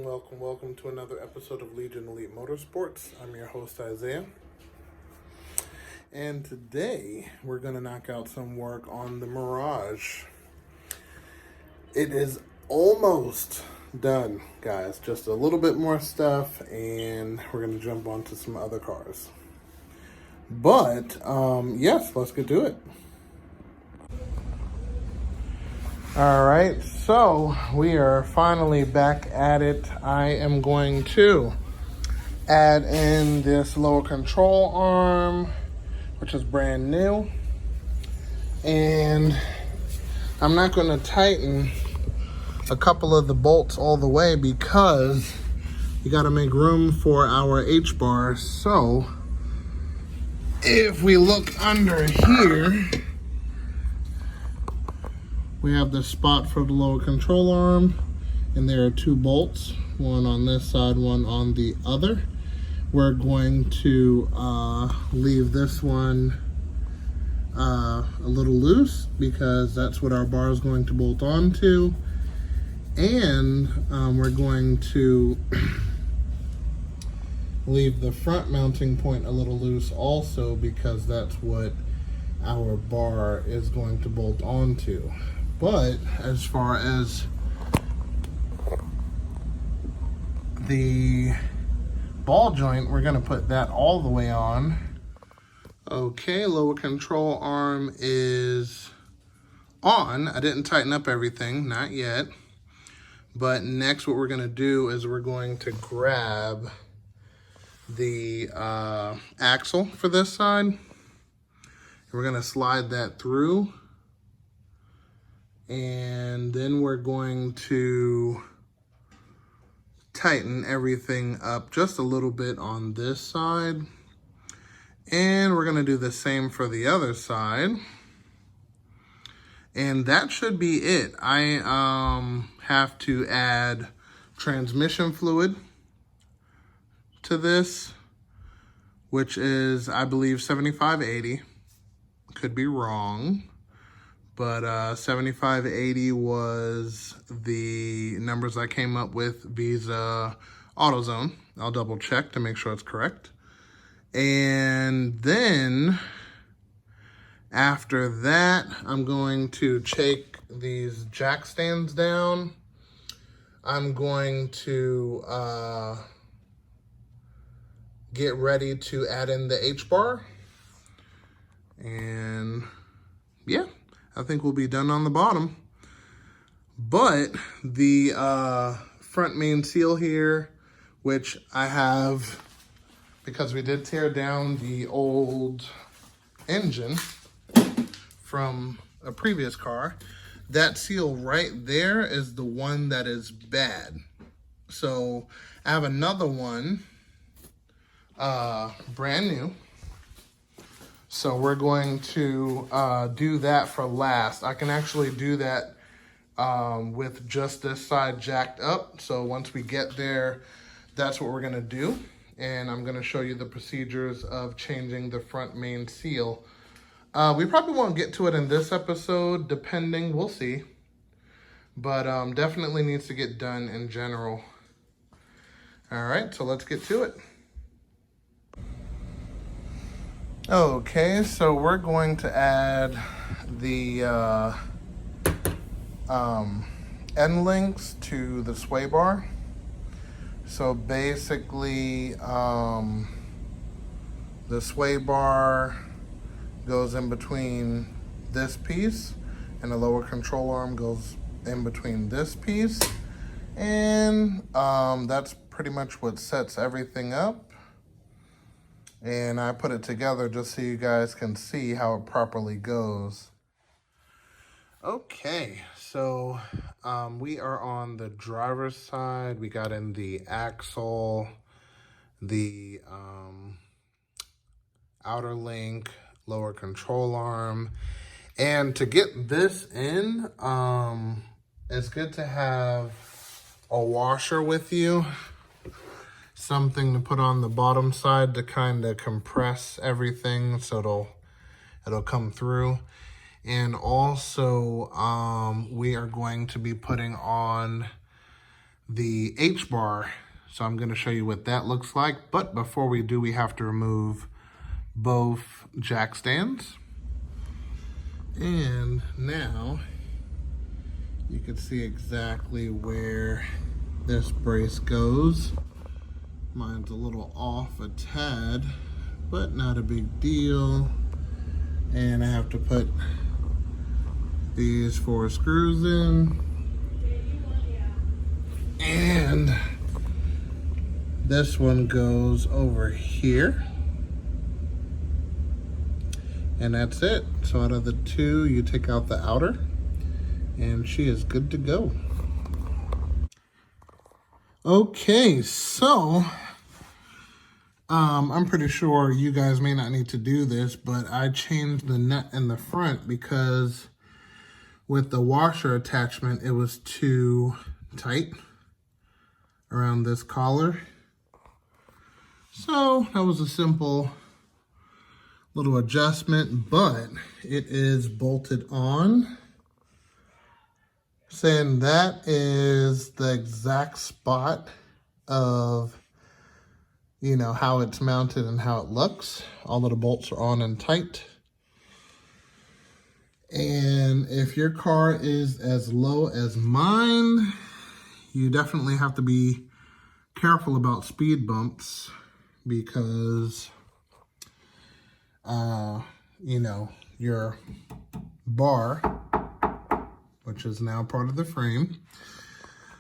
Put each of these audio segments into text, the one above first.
welcome to another episode of Legion Elite Motorsports. I'm your host, Isaiah. And today, we're going to knock out some work on the Mirage. It is almost done, guys. Just a little bit more stuff, and we're going to jump onto some other cars. But, yes, let's get to it. All right, so we are finally back at it. I am going to add in this lower control arm, which is brand new. And I'm not going to tighten a couple of the bolts all the way because you got to make room for our H-bar. So if we look under here, we have the spot for the lower control arm, and there are two bolts, one on this side, one on the other. We're going to leave this one a little loose because that's what our bar is going to bolt onto. And we're going to leave the front mounting point a little loose also because that's what our bar is going to bolt onto. But as far as the ball joint, we're going to put that all the way on. Okay, lower control arm is on. I didn't tighten up everything, not yet. But next what we're going to do is we're going to grab the axle for this side. And we're going to slide that through. And then we're going to tighten everything up just a little bit on this side. And we're going to do the same for the other side. And that should be it. I have to add transmission fluid to this, which is, I believe, 7580. Could be wrong. But 7580 was the numbers I came up with via AutoZone. I'll double check to make sure it's correct. And then after that, I'm going to take these jack stands down. I'm going to get ready to add in the H-bar. And yeah. I think we'll be done on the bottom. But the front main seal here, which I have, because we did tear down the old engine from a previous car, that seal right there is the one that is bad. So I have another one, brand new. So we're going to do that for last. I can actually do that with just this side jacked up. So once we get there, that's what we're gonna do. And I'm gonna show you the procedures of changing the front main seal. We probably won't get to it in this episode, depending, we'll see. But definitely needs to get done in general. All right, so let's get to it. Okay, so we're going to add the end links to the sway bar. So basically, the sway bar goes in between this piece, and the lower control arm goes in between this piece. And that's pretty much what sets everything up. And I put it together just so you guys can see how it properly goes. Okay, so we are on the driver's side. We got in the axle, the outer link, lower control arm. And to get this in, it's good to have a washer with you. Something to put on the bottom side to kind of compress everything so it'll come through. And also we are going to be putting on the H bar. So I'm going to show you what that looks like. But before we do, we have to remove both jack stands. And now you can see exactly where this brace goes. Mine's a little off a tad, but not a big deal. And I have to put these 4 screws in. And this one goes over here. And that's it. So out of the 2, you take out the outer, and she is good to go. Okay, so I'm pretty sure you guys may not need to do this, but I changed the nut in the front because with the washer attachment, it was too tight around this collar. So that was a simple little adjustment, but it is bolted on. Saying that is the exact spot of, you know, how it's mounted and how it looks. All of the bolts are on and tight. And if your car is as low as mine, you definitely have to be careful about speed bumps because, you know, your bar, which is now part of the frame,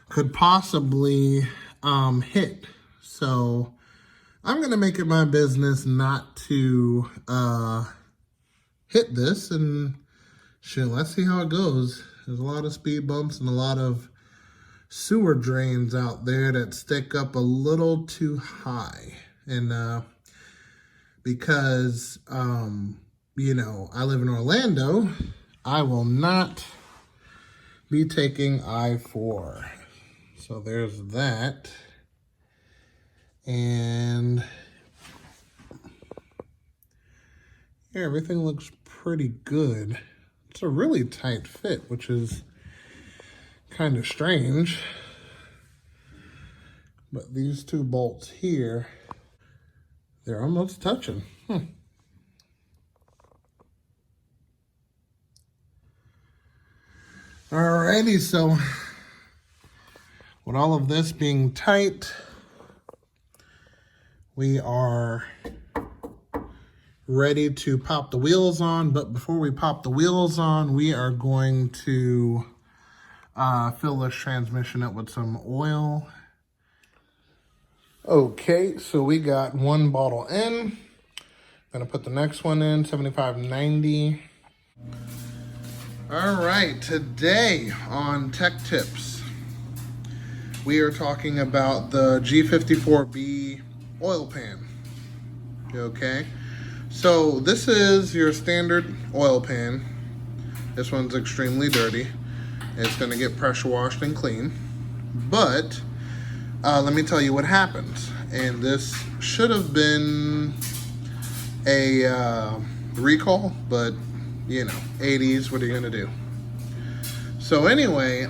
could possibly hit. So I'm going to make it my business not to hit this, and shit, let's see how it goes. There's a lot of speed bumps and a lot of sewer drains out there that stick up a little too high. And because, you know, I live in Orlando, I will not be taking I-4. So there's that. And yeah, everything looks pretty good. It's a really tight fit, which is kind of strange. But these 2 bolts here, they're almost touching. Alrighty, so with all of this being tight, we are ready to pop the wheels on. But before we pop the wheels on, we are going to fill this transmission up with some oil. Okay, so we got 1 bottle in. Gonna put the next one in, 75/90. All right, today on Tech Tips, we are talking about the G54B oil pan. Okay, so this is your standard oil pan. This one's extremely dirty. It's gonna get pressure washed and clean, but let me tell you what happens. And this should have been a recall, but you know, 80s, what are you gonna do? So anyway,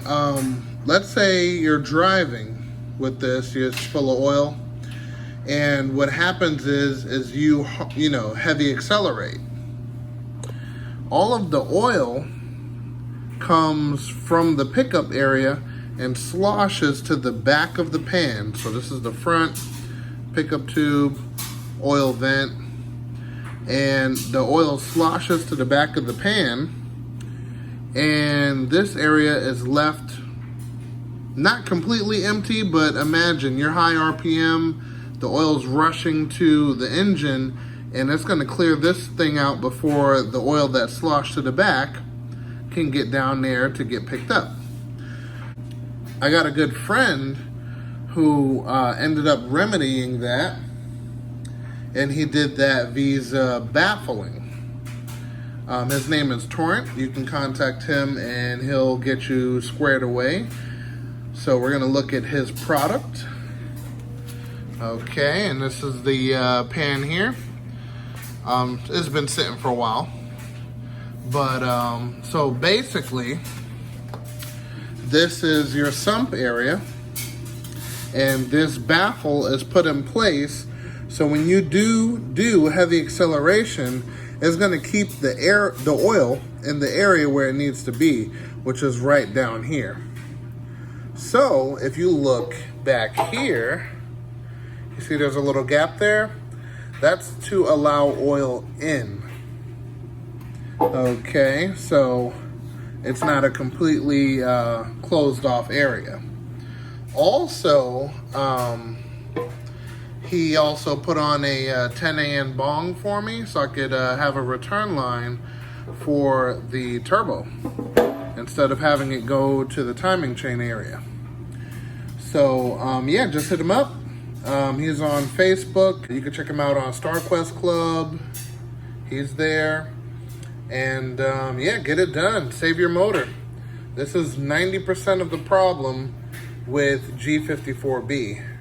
let's say you're driving with this, it's full of oil, and what happens is you know, heavy accelerate. All of the oil comes from the pickup area and sloshes to the back of the pan. So this is the front pickup tube, oil vent, and the oil sloshes to the back of the pan, and this area is left not completely empty, but imagine you're high RPM, the oil's rushing to the engine, and it's going to clear this thing out before the oil that sloshed to the back can get down there to get picked up. I got a good friend who ended up remedying that, and he did that via baffling. His name is Torrent. You can contact him and he'll get you squared away. So we're gonna look at his product. Okay, and this is the pan here. It's been sitting for a while. But so basically, this is your sump area. And this baffle is put in place so when you do heavy acceleration, it's going to keep the oil in the area where it needs to be, which is right down here. So if you look back here, you see there's a little gap there? That's to allow oil in. Okay, so it's not a completely closed off area. Also, he also put on a 10 AN bong for me so I could have a return line for the turbo instead of having it go to the timing chain area. So yeah, just hit him up. He's on Facebook. You can check him out on StarQuest Club. He's there. And yeah, get it done. Save your motor. This is 90% of the problem with G54B.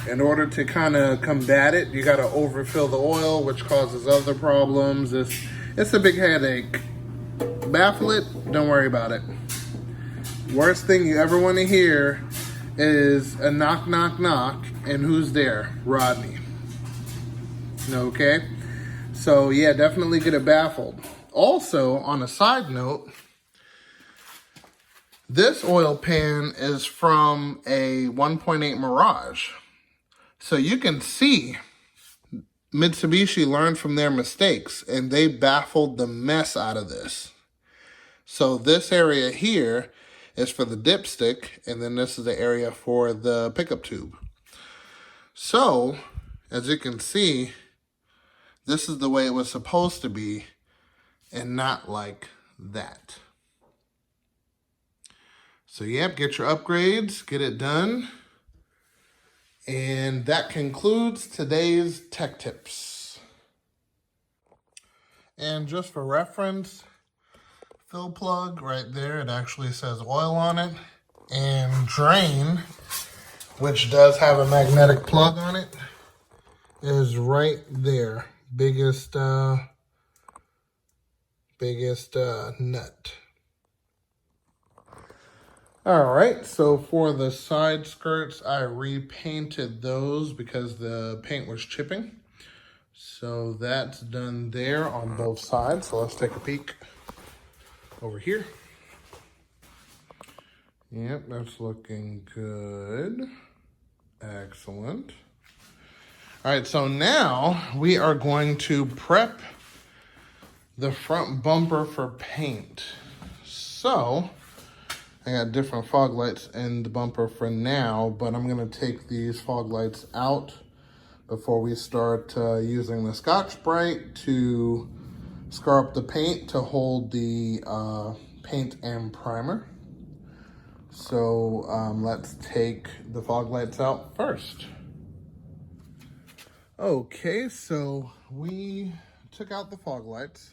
In order to kind of combat it, you got to overfill the oil, which causes other problems. It's a big headache. Baffle it, don't worry about it. Worst thing you ever want to hear is a knock, knock, knock, and who's there? Rodney. Okay? So yeah, definitely get it baffled. Also, on a side note, this oil pan is from a 1.8 Mirage. So you can see Mitsubishi learned from their mistakes and they baffled the mess out of this. So this area here is for the dipstick, and then this is the area for the pickup tube. So, as you can see, this is the way it was supposed to be and not like that. So yep, get your upgrades, get it done. And that concludes today's tech tips. And just for reference, fill plug right there, it actually says oil on it. And drain, which does have a magnetic plug on it, is right there. Biggest nut. All right, so for the side skirts, I repainted those because the paint was chipping. So that's done there on both sides. So let's take a peek over here. Yep, that's looking good. Excellent. All right, so now we are going to prep the front bumper for paint. So I got different fog lights in the bumper for now, but I'm gonna take these fog lights out before we start using the Scotch-Brite to scar up the paint to hold the paint and primer. So let's take the fog lights out first. Okay, so we took out the fog lights,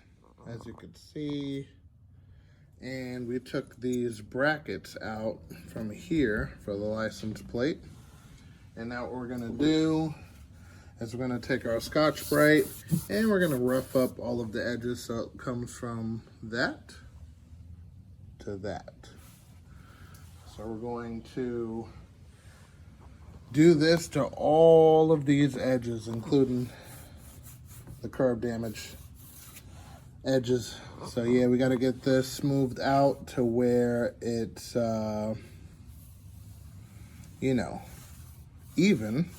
as you can see. And we took these brackets out from here for the license plate. And now what we're gonna do is we're gonna take our Scotch-Brite and we're gonna rough up all of the edges so it comes from that to that. So we're going to do this to all of these edges, including the curb damage edges. So yeah, we got to get this smoothed out to where it's, you know, even.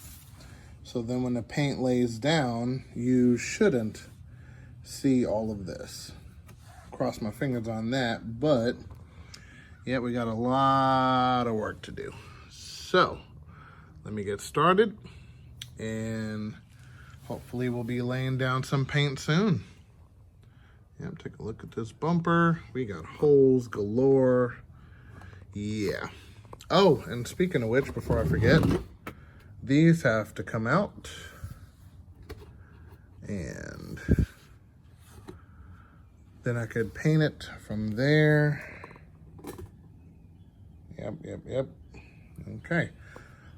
So then when the paint lays down, you shouldn't see all of this. Cross my fingers on that, but yeah, we got a lot of work to do. So let me get started and hopefully we'll be laying down some paint soon. Yep, take a look at this bumper. We got holes galore. Yeah. Oh, and speaking of which, before I forget, these have to come out. And then I could paint it from there. Yep. Okay.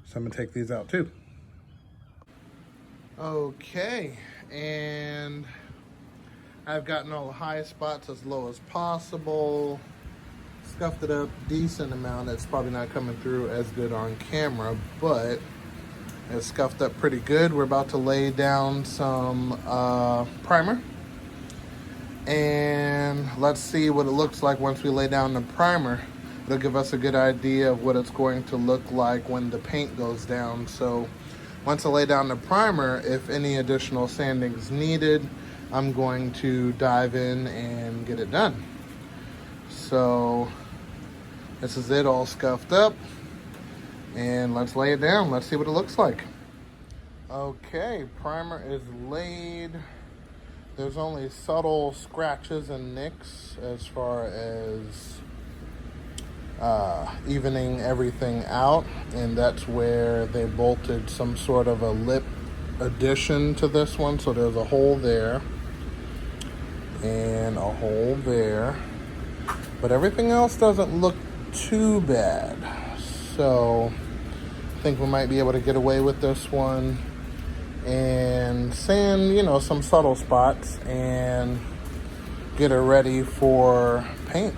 So I'm gonna take these out too. Okay, and I've gotten all the high spots as low as possible. Scuffed it up decent amount. It's probably not coming through as good on camera, but it's scuffed up pretty good. We're about to lay down some primer. And let's see what it looks like once we lay down the primer. It'll give us a good idea of what it's going to look like when the paint goes down. So once I lay down the primer, if any additional sanding is needed, I'm going to dive in and get it done. So this is it all scuffed up, and let's lay it down. Let's see what it looks like. Okay, primer is laid. There's only subtle scratches and nicks as far as evening everything out, and that's where they bolted some sort of a lip addition to this one. So there's a hole there and a hole there, but everything else doesn't look too bad. So I think we might be able to get away with this one and sand, you know, some subtle spots and get it ready for paint.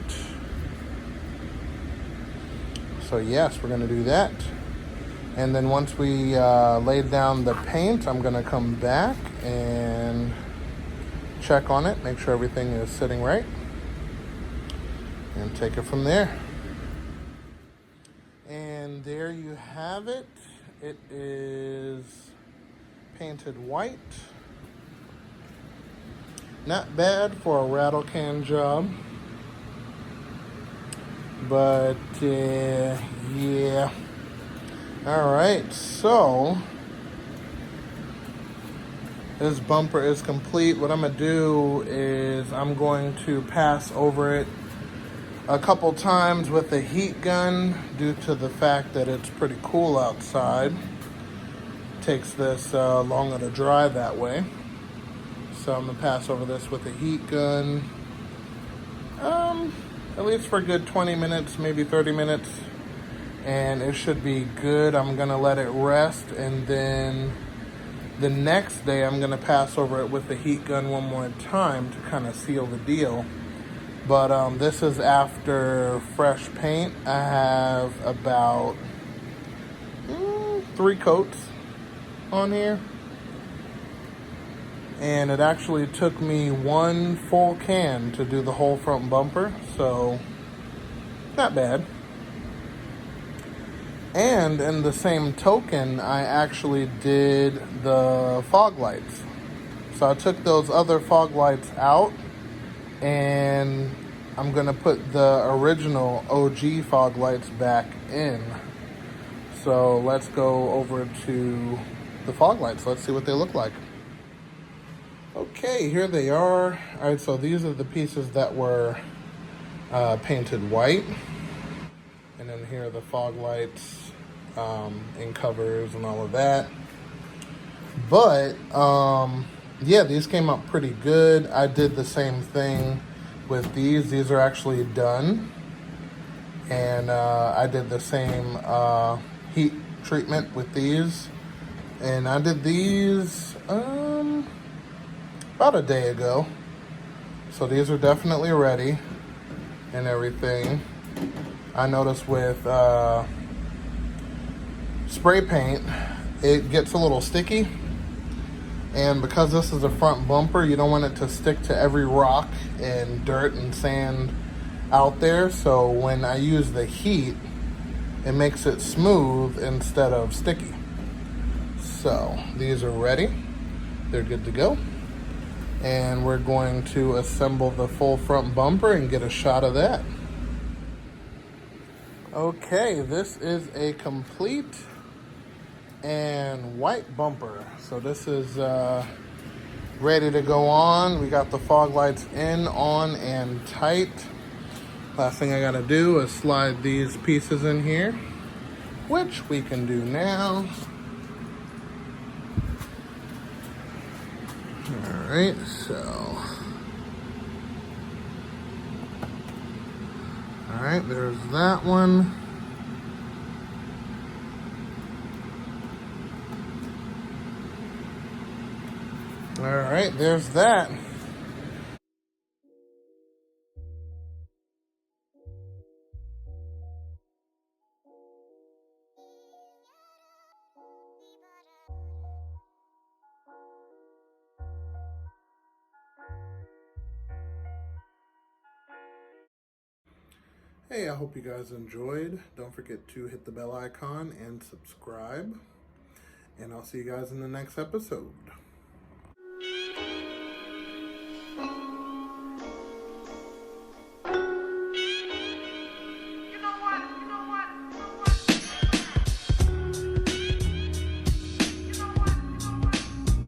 So yes, we're gonna do that. And then once we laid down the paint, I'm gonna come back and check on it, make sure everything is sitting right, and take it from there. And there you have it. It is painted white. Not bad for a rattle can job. But yeah. All right, so this bumper is complete. What I'm gonna do is I'm going to pass over it a couple times with a heat gun due to the fact that it's pretty cool outside. Takes this longer to dry that way. So I'm gonna pass over this with a heat gun. At least for a good 20 minutes, maybe 30 minutes. And it should be good. I'm gonna let it rest, and then the next day I'm gonna pass over it with the heat gun one more time to kind of seal the deal. But this is after fresh paint. I have about 3 coats on here. And it actually took me 1 full can to do the whole front bumper, so not bad. And in the same token, I actually did the fog lights. So I took those other fog lights out, and I'm gonna put the original OG fog lights back in. So let's go over to the fog lights. Let's see what they look like. Okay, here they are. All right, so these are the pieces that were painted white. And then here are the fog lights in covers and all of that. But yeah, these came out pretty good. I did the same thing with these. These are actually done. And I did the same heat treatment with these. And I did these about a day ago. So these are definitely ready and everything. I noticed with spray paint, it gets a little sticky. And because this is a front bumper, you don't want it to stick to every rock and dirt and sand out there. So when I use the heat, it makes it smooth instead of sticky. So these are ready. They're good to go. And we're going to assemble the full front bumper and get a shot of that. Okay, this is a complete and white bumper. So this is ready to go on. We got the fog lights in, on, and tight. Last thing I gotta do is slide these pieces in here, which we can do now. All right, so. All right, there's that one. All right, there's that. Hey, I hope you guys enjoyed. Don't forget to hit the bell icon and subscribe. And I'll see you guys in the next episode.